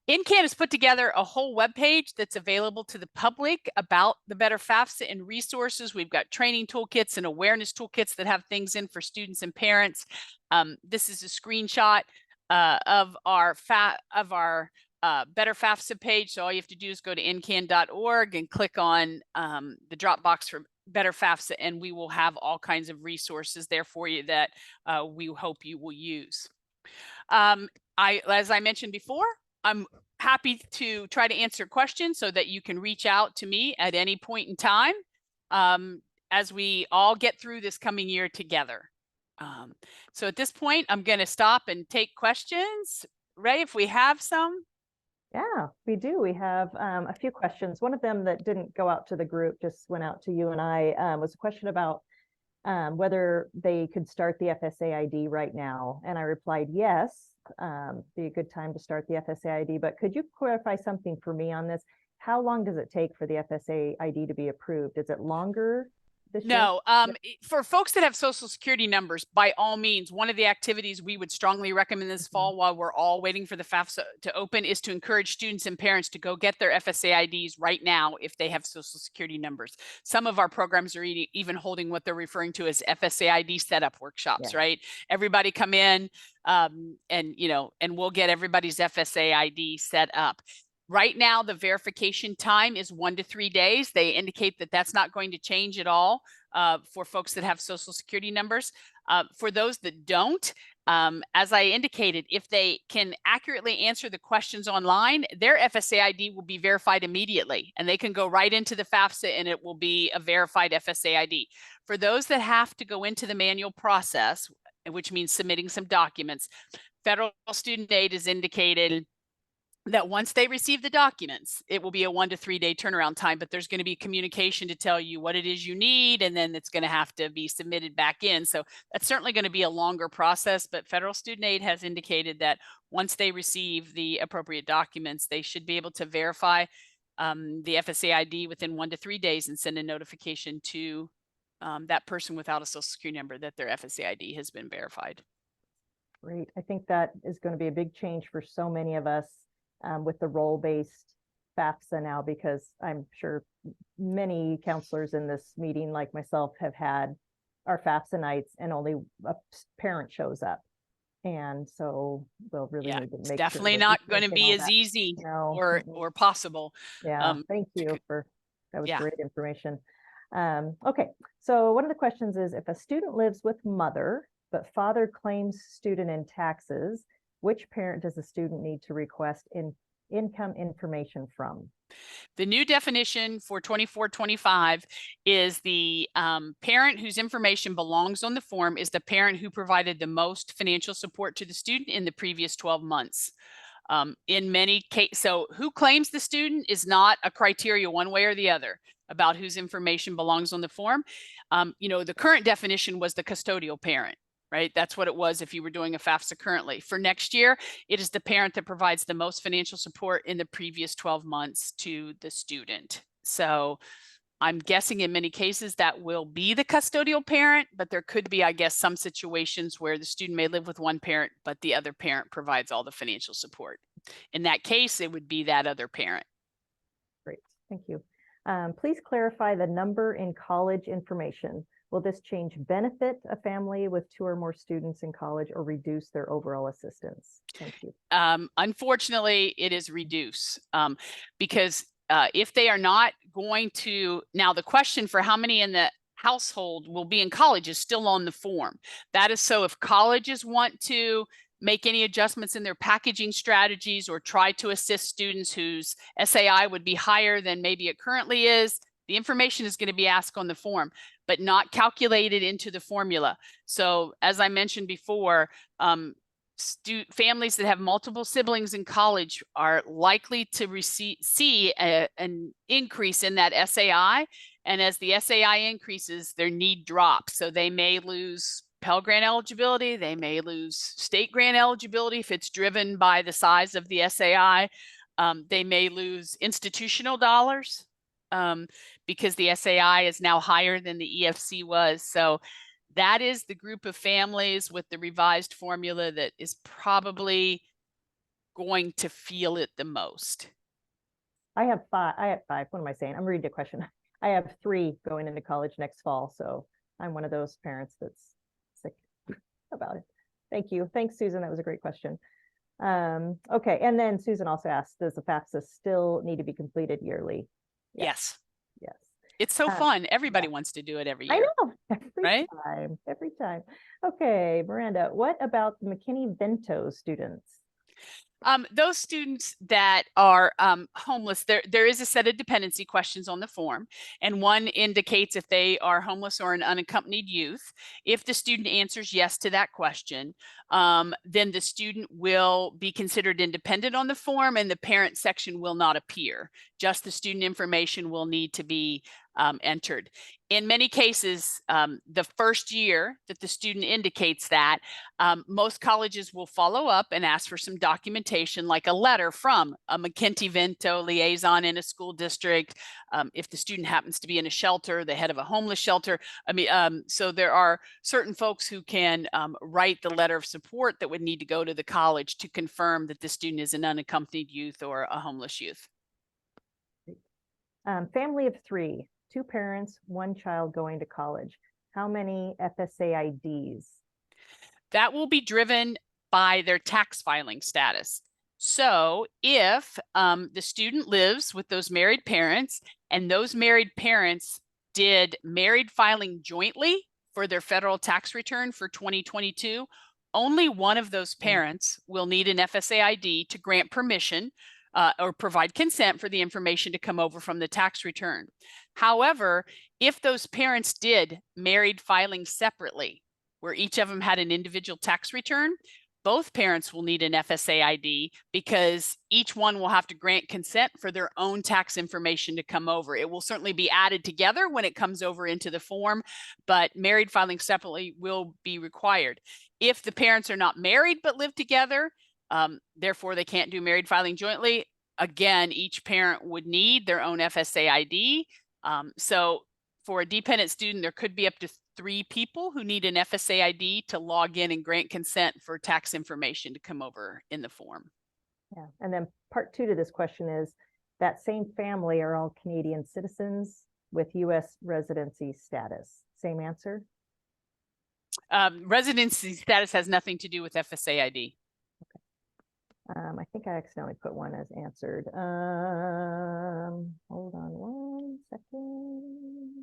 NCAN has put together a whole webpage that's available to the public about the Better FAFSA and resources. We've got training toolkits and awareness toolkits that have things in for students and parents. This is a screenshot of our Better FAFSA page. So all you have to do is go to ncan.org and click on the drop box for Better FAFSA, and we will have all kinds of resources there for you that we hope you will use. As I mentioned before, I'm happy to try to answer questions so that you can reach out to me at any point in time as we all get through this coming year together. So at this point, I'm going to stop and take questions. Ray, if we have some. Yeah, we do. We have a few questions. One of them that didn't go out to the group, just went out to you and I, was a question about whether they could start the FSA ID right now. And I replied, yes, be a good time to start the FSA ID. But could you clarify something for me on this? How long does it take for the FSA ID to be approved? Is it longer this year? No, for folks that have social security numbers, by all means, one of the activities we would strongly recommend this fall while we're all waiting for the FAFSA to open is to encourage students and parents to go get their FSA IDs right now if they have social security numbers. Some of our programs are even holding what they're referring to as FSA ID setup workshops, right? Everybody come in and we'll get everybody's FSA ID set up. Right now, the verification time is 1 to 3 days. They indicate that that's not going to change at all for folks that have social security numbers. For those that don't, as I indicated, if they can accurately answer the questions online, their FSA ID will be verified immediately, and they can go right into the FAFSA and it will be a verified FSA ID. For those that have to go into the manual process, which means submitting some documents, Federal Student Aid has indicated that once they receive the documents, it will be a 1 to 3 day turnaround time, but there's going to be communication to tell you what it is you need, and then it's going to have to be submitted back in. So that's certainly going to be a longer process, but Federal Student Aid has indicated that once they receive the appropriate documents, they should be able to verify the FSA ID within 1 to 3 days and send a notification to that person without a social security number that their FSA ID has been verified. Great. I think that is going to be a big change for so many of us with the role-based FAFSA now, because I'm sure many counselors in this meeting, like myself, have had our FAFSA nights and only a parent shows up. And so we'll really need to make sure. It's definitely not going to be as easy or possible. Yeah, thank you for that. Was great information. Okay, so one of the questions is, if a student lives with mother, but father claims student in taxes, which parent does the student need to request income information from? The new definition for 24-25 is the parent whose information belongs on the form is the parent who provided the most financial support to the student in the previous 12 months. In many cases, so who claims the student is not a criteria one way or the other about whose information belongs on the form. The current definition was the custodial parent. Right? That's what it was if you were doing a FAFSA currently. For next year, it is the parent that provides the most financial support in the previous 12 months to the student. So I'm guessing in many cases that will be the custodial parent, but there could be, I guess, some situations where the student may live with one parent, but the other parent provides all the financial support. In that case, it would be that other parent. Great, thank you. Please clarify the number in college information. Will this change benefit a family with 2 or more students in college or reduce their overall assistance? Thank you. Unfortunately, it is reduce because if they are not going to, now the question for how many in the household will be in college is still on the form. That is so if colleges want to make any adjustments in their packaging strategies or try to assist students whose SAI would be higher than maybe it currently is, the information is going to be asked on the form, but not calculated into the formula. So as I mentioned before, families that have multiple siblings in college are likely to see an increase in that SAI. And as the SAI increases, their need drops. So they may lose Pell Grant eligibility. They may lose state grant eligibility if it's driven by the size of the SAI. They may lose institutional dollars because the SAI is now higher than the EFC was. So that is the group of families with the revised formula that is probably going to feel it the most. I have five. What am I saying? I'm reading the question. I have 3 going into college next fall. So I'm one of those parents that's sick about it. Thank you. Thanks, Susan. That was a great question. Okay. And then Susan also asked, does the FAFSA still need to be completed yearly? Yes. Yes. It's so fun. Everybody wants to do it every year. I know. Right? Every time. Okay, Miranda, what about the McKinney-Vento students? Those students that are homeless, there is a set of dependency questions on the form, and one indicates if they are homeless or an unaccompanied youth. If the student answers yes to that question, then the student will be considered independent on the form, and the parent section will not appear. Just the student information will need to be entered. In many cases, the first year that the student indicates that, most colleges will follow up and ask for some documentation, like a letter from a McKinney-Vento liaison in a school district. If the student happens to be in a shelter, the head of a homeless shelter. So there are certain folks who can write the letter of support that would need to go to the college to confirm that the student is an unaccompanied youth or a homeless youth. Family of 3, 2 parents, 1 child going to college. How many FSA IDs? That will be driven by their tax filing status. So if the student lives with those married parents and those married parents did married filing jointly for their federal tax return for 2022, only one of those parents will need an FSA ID to grant permission or provide consent for the information to come over from the tax return. However, if those parents did married filing separately, where each of them had an individual tax return, both parents will need an FSA ID because each one will have to grant consent for their own tax information to come over. It will certainly be added together when it comes over into the form, but married filing separately will be required. If the parents are not married but live together, therefore they can't do married filing jointly, again, each parent would need their own FSA ID. So for a dependent student, there could be up to 3 people who need an FSA ID to log in and grant consent for tax information to come over in the form. Yeah, and then part 2 to this question is, that same family are all Canadian citizens with US residency status? Same answer? Residency status has nothing to do with FSA ID. I think I accidentally put one as answered. Hold on 1 second.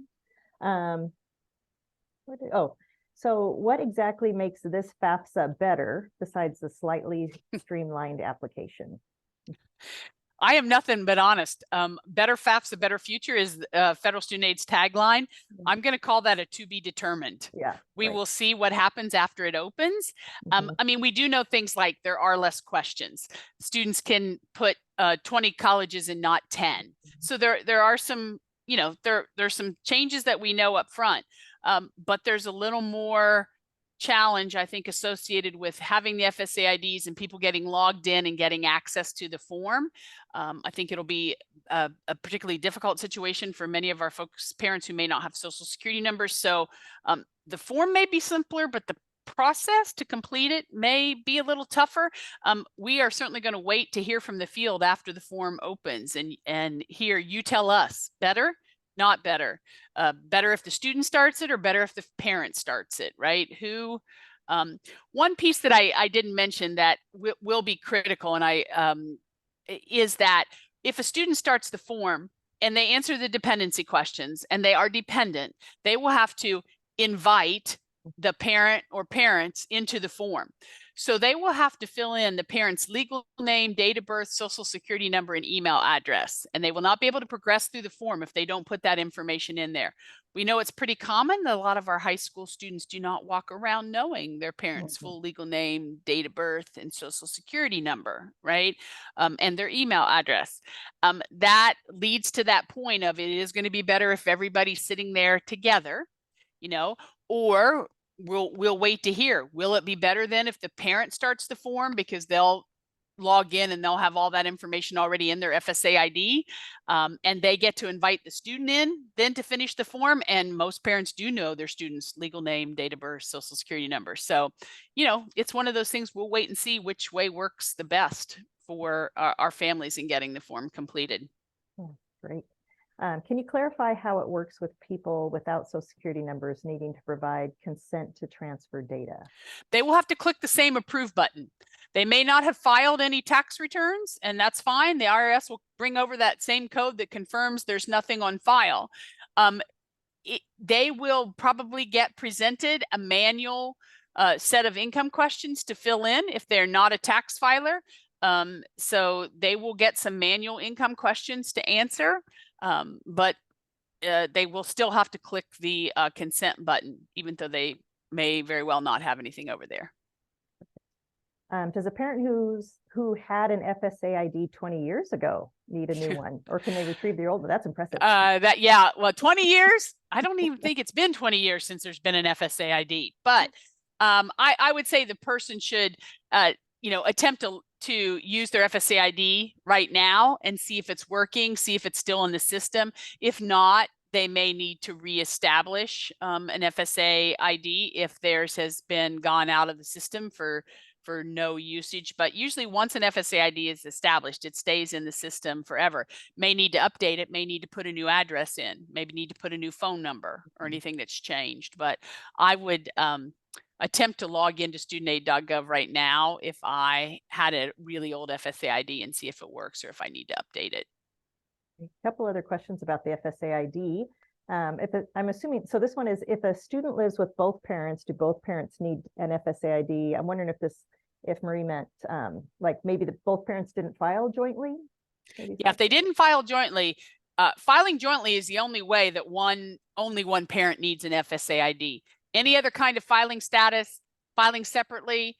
So what exactly makes this FAFSA better besides the slightly streamlined application? I am nothing but honest. Better FAFSA, better future is Federal Student Aid's tagline. I'm going to call that a to be determined. Yeah, we will see what happens after it opens. I mean, we do know things like there are less questions. Students can put 20 colleges and not 10. So there are some, there's some changes that we know up front, but there's a little more challenge, I think, associated with having the FSA IDs and people getting logged in and getting access to the form. I think it'll be a particularly difficult situation for many of our folks, parents who may not have social security numbers. So the form may be simpler, but the process to complete it may be a little tougher. We are certainly going to wait to hear from the field after the form opens and hear you tell us better, not better, better if the student starts it or better if the parent starts it, right? One piece that I didn't mention that will be critical, and is that if a student starts the form and they answer the dependency questions and they are dependent, they will have to invite the parent or parents into the form. So they will have to fill in the parent's legal name, date of birth, social security number, and email address. And they will not be able to progress through the form if they don't put that information in there. We know it's pretty common that a lot of our high school students do not walk around knowing their parents' full legal name, date of birth, and social security number, right? And their email address. That leads to that point of it is going to be better if everybody's sitting there together, or we'll wait to hear. Will it be better then if the parent starts the form, because they'll log in and they'll have all that information already in their FSA ID, and they get to invite the student in then to finish the form? And most parents do know their student's legal name, date of birth, social security number. So, it's one of those things. We'll wait and see which way works the best for our families in getting the form completed. Great. Can you clarify how it works with people without social security numbers needing to provide consent to transfer data? They will have to click the same approve button. They may not have filed any tax returns, and that's fine. The IRS will bring over that same code that confirms there's nothing on file. They will probably get presented a manual set of income questions to fill in if they're not a tax filer. So they will get some manual income questions to answer. But they will still have to click the consent button, even though they may very well not have anything over there. Does a parent who had an FSA ID 20 years ago need a new one, or can they retrieve the old one? That's impressive. Well, 20 years? I don't even think it's been 20 years since there's been an FSA ID. But I would say the person should, attempt to use their FSA ID right now and see if it's working, see if it's still in the system. If not, they may need to reestablish an FSA ID if theirs has been gone out of the system for no usage. But usually once an FSA ID is established, it stays in the system forever. May need to update it, may need to put a new address in, maybe need to put a new phone number or anything that's changed. But I would attempt to log into studentaid.gov right now if I had a really old FSA ID and see if it works or if I need to update it. A couple other questions about the FSA ID. I'm assuming, so this one is, if a student lives with both parents, do both parents need an FSA ID? I'm wondering if Marie meant like maybe both parents didn't file jointly? Yeah, if they didn't file jointly, filing jointly is the only way that only one parent needs an FSA ID. Any other kind of filing status, filing separately,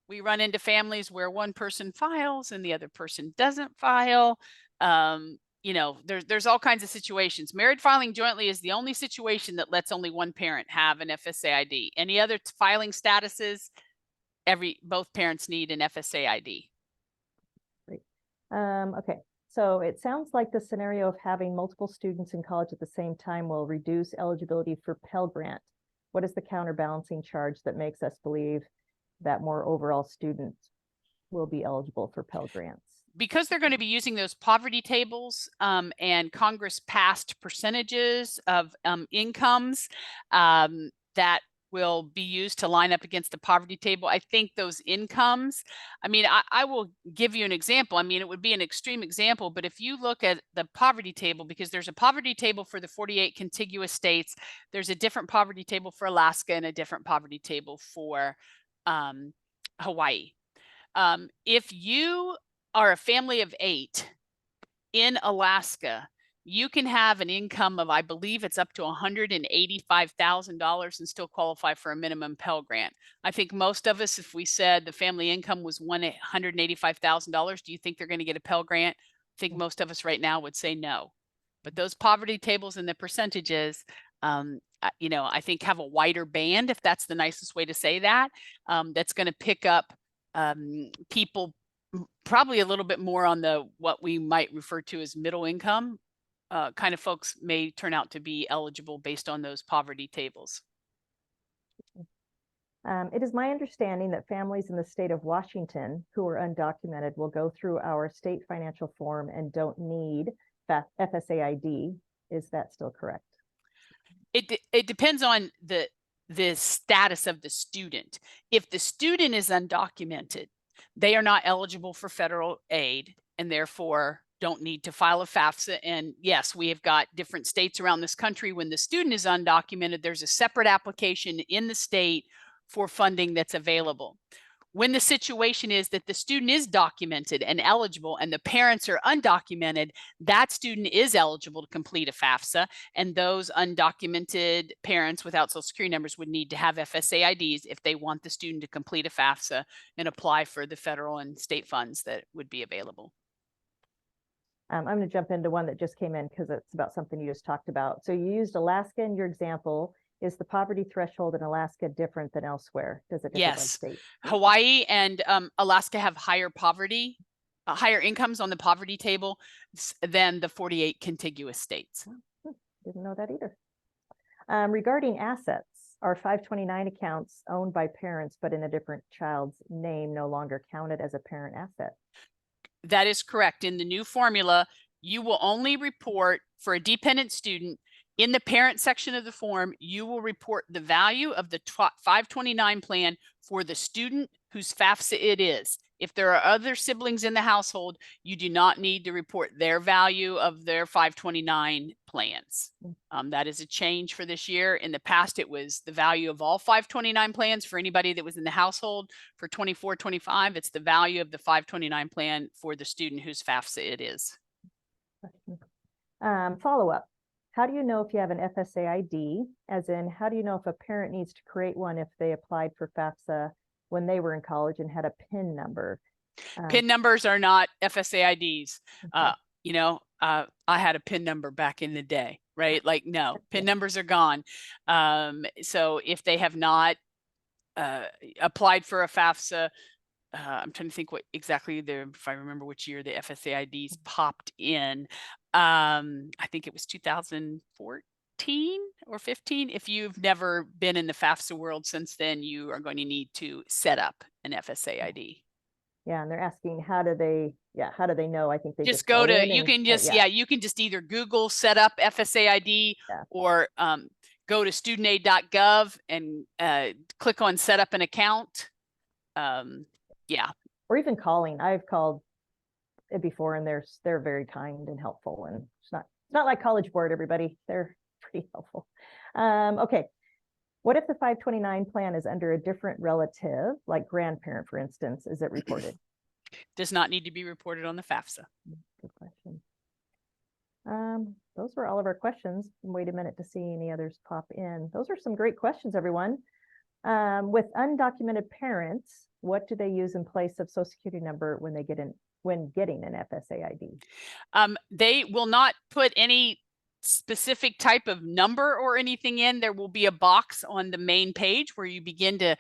we run into families where one person files and the other person doesn't file. There's all kinds of situations. Married filing jointly is the only situation that lets only one parent have an FSA ID. Any other filing statuses, both parents need an FSA ID. Great. Okay. So it sounds like the scenario of having multiple students in college at the same time will reduce eligibility for Pell Grant. What is the counterbalancing charge that makes us believe that more overall students will be eligible for Pell Grants? Because they're going to be using those poverty tables and Congress passed percentages of incomes that will be used to line up against the poverty table. I think those incomes, I will give you an example. It would be an extreme example, but if you look at the poverty table, because there's a poverty table for the 48 contiguous states, there's a different poverty table for Alaska and a different poverty table for Hawaii. If you are a family of 8 in Alaska, you can have an income of, I believe it's up to $185,000 and still qualify for a minimum Pell Grant. I think most of us, if we said the family income was $185,000, do you think they're going to get a Pell Grant? I think most of us right now would say no. But those poverty tables and the percentages, I think have a wider band, if that's the nicest way to say that, that's going to pick up people probably a little bit more on what we might refer to as middle income. Kind of folks may turn out to be eligible based on those poverty tables. It is my understanding that families in the state of Washington who are undocumented will go through our state financial form and don't need FSA ID. Is that still correct? It depends on the status of the student. If the student is undocumented, they are not eligible for federal aid and therefore don't need to file a FAFSA. And yes, we have got different states around this country. When the student is undocumented, there's a separate application in the state for funding that's available. When the situation is that the student is documented and eligible and the parents are undocumented, that student is eligible to complete a FAFSA, and those undocumented parents without Social Security numbers would need to have FSA IDs if they want the student to complete a FAFSA and apply for the federal and state funds that would be available. I'm going to jump into one that just came in because it's about something you just talked about. So you used Alaska in your example. Is the poverty threshold in Alaska different than elsewhere? Does it differ by Yes. state? Hawaii and Alaska have higher higher incomes on the poverty table than the 48 contiguous states. Didn't know that either. Regarding assets, are 529 accounts owned by parents but in a different child's name no longer counted as a parent asset? That is correct. In the new formula, you will only report for a dependent student. In the parent section of the form, you will report the value of the 529 plan for the student whose FAFSA it is. If there are other siblings in the household, you do not need to report their value of their 529 plans. That is a change for this year. In the past, it was the value of all 529 plans for anybody that was in the household. For 24-25, it's the value of the 529 plan for the student whose FAFSA it is. Follow-up. How do you know if you have an FSA ID? As in, how do you know if a parent needs to create one if they applied for FAFSA when they were in college and had a PIN number? PIN numbers are not FSA IDs. Okay. You know, I had a PIN number back in the day, right? Like, no, PIN numbers are gone. So if they have not applied for a FAFSA, I'm trying to think what exactly if I remember which year the FSA IDs popped in. I think it was 2014 or 15. If you've never been in the FAFSA world since then, you are going to need to set up an FSA ID. Yeah, and they're asking how do they know? I think they just go to, you and, can just, you can just either Google set up FSA ID or go to studentaid.gov and click on set up an account. Or even calling. I've called it before and they're very kind and helpful, and it's not like College Board, everybody. They're pretty helpful. Okay. What if the 529 plan is under a different relative, like grandparent, for instance? Is it reported? Does not need to be reported on the FAFSA. Good question. Those were all of our questions. Wait a minute to see any others pop in. Those are some great questions, everyone. With undocumented parents, what do they use in place of Social Security number when getting an FSA ID? They will not put any specific type of number or anything in. There will be a box on the main page where you begin to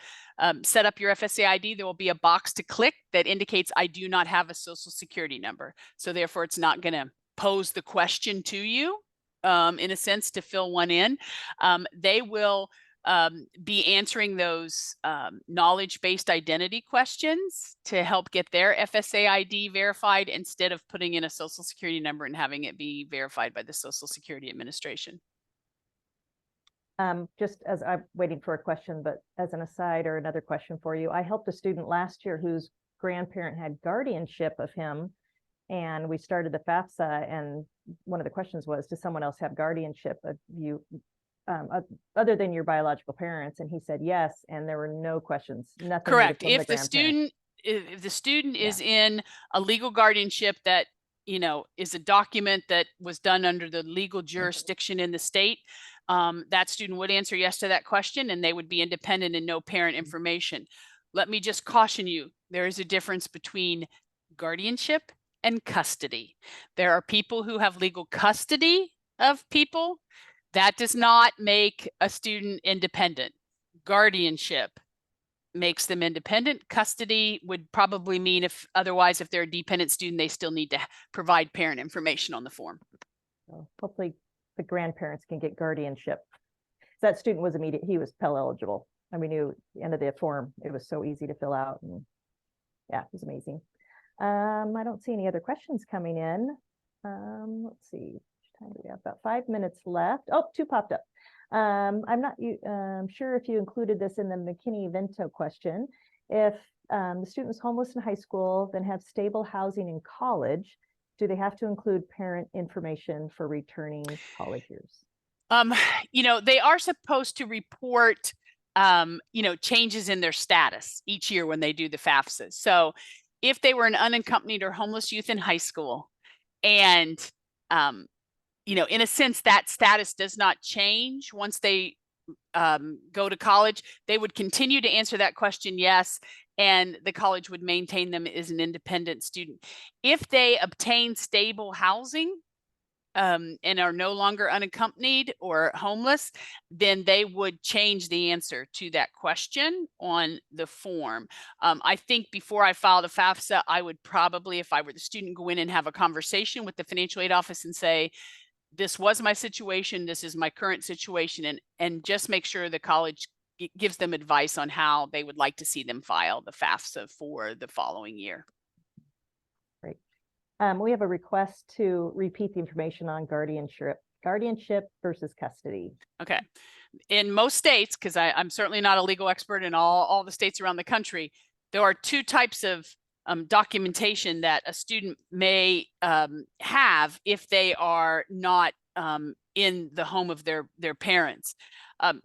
set up your FSA ID. There will be a box to click that indicates I do not have a Social Security number. So therefore, it's not going to pose the question to you in a sense to fill one in. They will be answering those knowledge-based identity questions to help get their FSA ID verified instead of putting in a Social Security number and having it be verified by the Social Security Administration. Just as I'm waiting for a question, but as an aside or another question for you, I helped a student last year whose grandparent had guardianship of him, and we started the FAFSA, and one of the questions was, does someone else have guardianship of you other than your biological parents? And he said yes, and there were no questions. Nothing. Correct. If the student is in a legal guardianship that is a document that was done under the legal jurisdiction in the state, that student would answer yes to that question, and they would be independent and no parent information. Let me just caution you, there is a difference between guardianship and custody. There are people who have legal custody of people. That does not make a student independent. Guardianship makes them independent. Custody would probably mean if they're a dependent student, they still need to provide parent information on the form. So hopefully the grandparents can get guardianship. That student was he was Pell eligible. And we knew at the end of the form, it was so easy to fill out. And yeah, it was amazing. I don't see any other questions coming in. Let's see. Time do we have? About 5 minutes left. Oh, 2 popped up. I'm not sure if you included this in the McKinney-Vento question. If the student is homeless in high school, then have stable housing in college, do they have to include parent information for returning college years? They are supposed to report changes in their status each year when they do the FAFSA. So if they were an unaccompanied or homeless youth in high school, and in a sense that status does not change once they go to college, they would continue to answer that question yes, and the college would maintain them as an independent student. If they obtain stable housing and are no longer unaccompanied or homeless, then they would change the answer to that question on the form. I think before I filed a FAFSA, I would probably, if I were the student, go in and have a conversation with the financial aid office and say, this was my situation, this is my current situation, and just make sure the college gives them advice on how they would like to see them file the FAFSA for the following year. Great. We have a request to repeat the information on guardianship versus custody. Okay. In most states, because I'm certainly not a legal expert in all the states around the country, there are two types of documentation that a student may have if they are not in the home of their parents.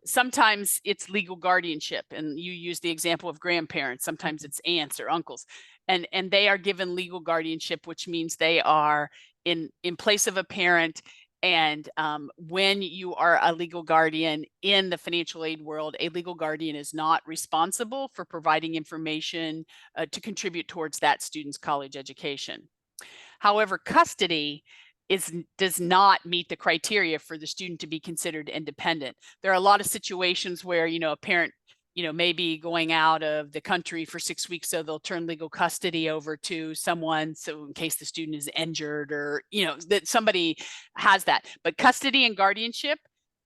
Sometimes it's legal guardianship, and you use the example of grandparents. Sometimes it's aunts or uncles, and they are given legal guardianship, which means they are in place of a parent. And when you are a legal guardian in the financial aid world, a legal guardian is not responsible for providing information to contribute towards that student's college education. However, custody does not meet the criteria for the student to be considered independent. There are a lot of situations where, a parent may be going out of the country for 6 weeks, so they'll turn legal custody over to someone, so in case the student is injured or, that somebody has that. But custody and guardianship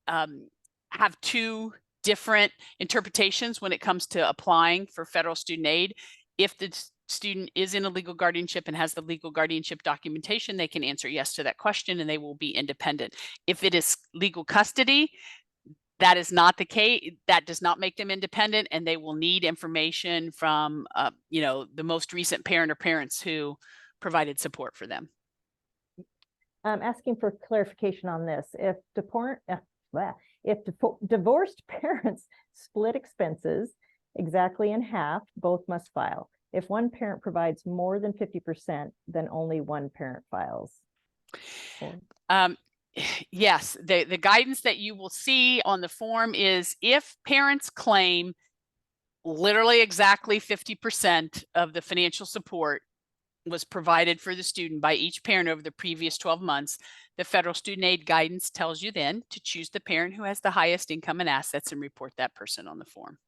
have two different interpretations when it comes to applying for federal student aid. If the student is in a legal guardianship and has the legal guardianship documentation, they can answer yes to that question and they will be independent. If it is legal custody, that is not the case. That does not make them independent, and they will need information from, the most recent parent or parents who provided support for them. I'm asking for clarification on this. If divorced parents split expenses exactly in half, both must file. If one parent provides more than 50%, then only one parent files. Yes, the guidance that you will see on the form is if parents claim literally exactly 50% of the financial support was provided for the student by each parent over the previous 12 months, the federal student aid guidance tells you then to choose the parent who has the highest income and assets and report that person on the form.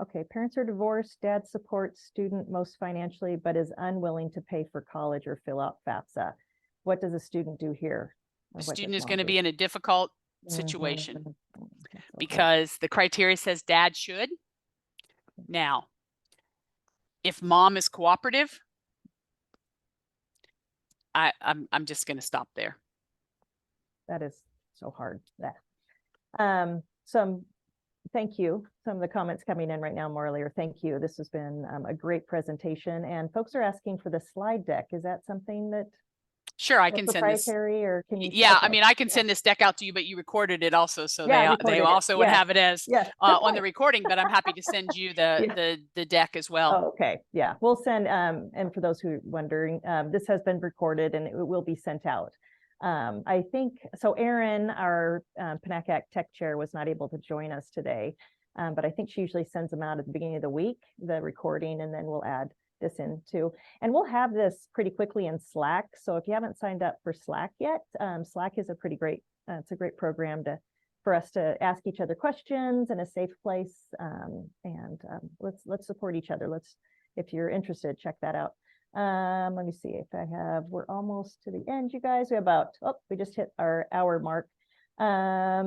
Okay, parents are divorced, dad supports student most financially, but is unwilling to pay for college or fill out FAFSA. What does a student do here? The student is going to be in a difficult situation because the criteria says dad should. Now, if mom is cooperative, I'm just going to stop there. That is so hard. Thank you. Some of the comments coming in right now, MorraLee, thank you. This has been a great presentation, and folks are asking for the slide deck. Is that something that? Sure, I can send this. Or can you? Yeah, okay. I mean, I can send this deck out to you, but you recorded it also, so they also would have it as on the recording. But I'm happy to send you the deck as well. Oh, okay, yeah, we'll send. And for those who are wondering, this has been recorded and it will be sent out. I think so. Erin, our PNACAC Tech Chair, was not able to join us today, but I think she usually sends them out at the beginning of the week, the recording, and then we'll add this in too. And we'll have this pretty quickly in Slack. So if you haven't signed up for Slack yet, Slack is a pretty great, it's a great program for us to ask each other questions in a safe place. Let's support each other. If you're interested, check that out. Let me see if we're almost to the end, you guys. We just hit our hour mark. I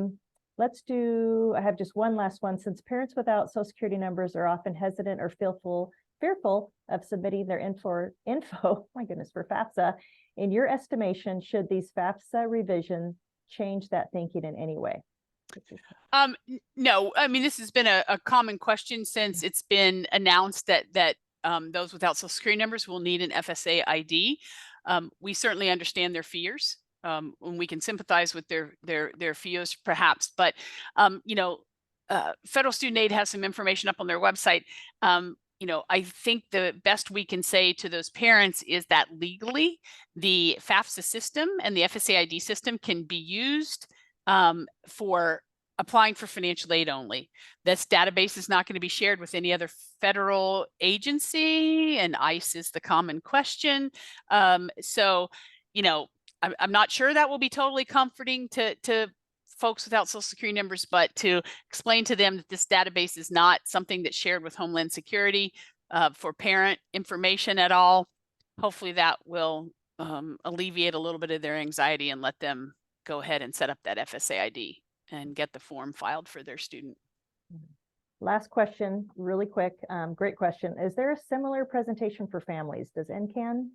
have just one last one. Since parents without Social Security numbers are often hesitant or fearful of submitting their info, my goodness, for FAFSA, in your estimation, should these FAFSA revisions change that thinking in any way? No, I mean, this has been a common question since it's been announced that those without Social Security numbers will need an FSA ID. We certainly understand their fears when we can sympathize with their fears perhaps. But, you know, Federal Student Aid has some information up on their website. You know, I think the best we can say to those parents is that legally the FAFSA system and the FSAID system can be used for applying for financial aid only. This database is not going to be shared with any other federal agency, and ICE is the common question. So, you know, I'm not sure that will be totally comforting to folks without Social Security numbers, but to explain to them that this database is not something that's shared with Homeland Security for parent information at all. Hopefully that will alleviate a little bit of their anxiety and let them go ahead and set up that FSAID and get the form filed for their student. Last question, really quick. Great question. Is there a similar presentation for families? Does NCAN?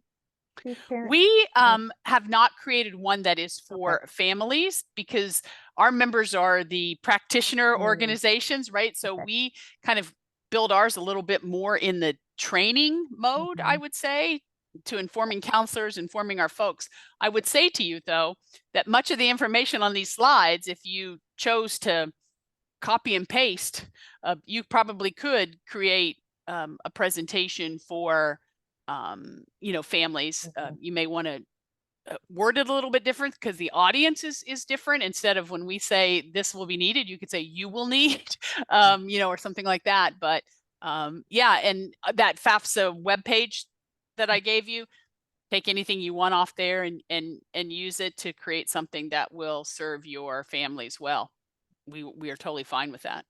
We have not created one that is for families because our members are the practitioner organizations, right? So we kind of build ours a little bit more in the training mode, I would say, to informing counselors, informing our folks. I would say to you, though, that much of the information on these slides, if you chose to copy and paste, you probably could create a presentation for you know, families. You may want to word it a little bit different because the audience is different. Instead of when we say this will be needed, you could say you will need, you know, or something like that. But yeah, and that FAFSA webpage that I gave you, take anything you want off there and use it to create something that will serve your families well. We are totally fine with that.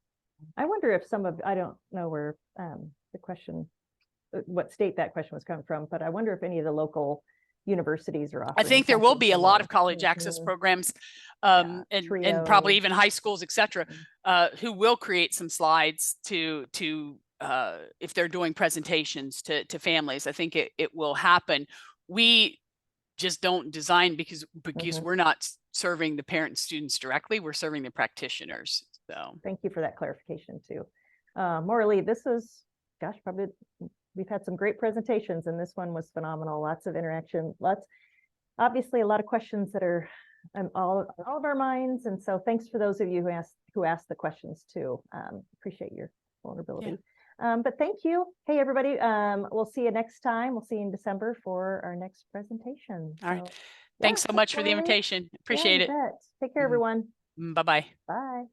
I wonder if some of, I don't know where the question, what state that question was coming from, but I wonder if any of the local universities are offering. I think there will be a lot of college access programs and probably even high schools, etc., who will create some slides to if they're doing presentations to families. I think it will happen. We just don't design because we're not serving the parents, students directly. We're serving the practitioners. So thank you for that clarification too. MorraLee, this is, gosh, probably we've had some great presentations and this one was phenomenal. Lots of interaction, obviously a lot of questions that are on all of our minds. And so thanks for those of you who asked the questions too. Appreciate your vulnerability. Yeah. But thank you. Hey, everybody. We'll see you next time. We'll see you in December for our next presentation. All right. Thanks so much for the invitation. Appreciate it. Take care, everyone. Bye-bye. Bye.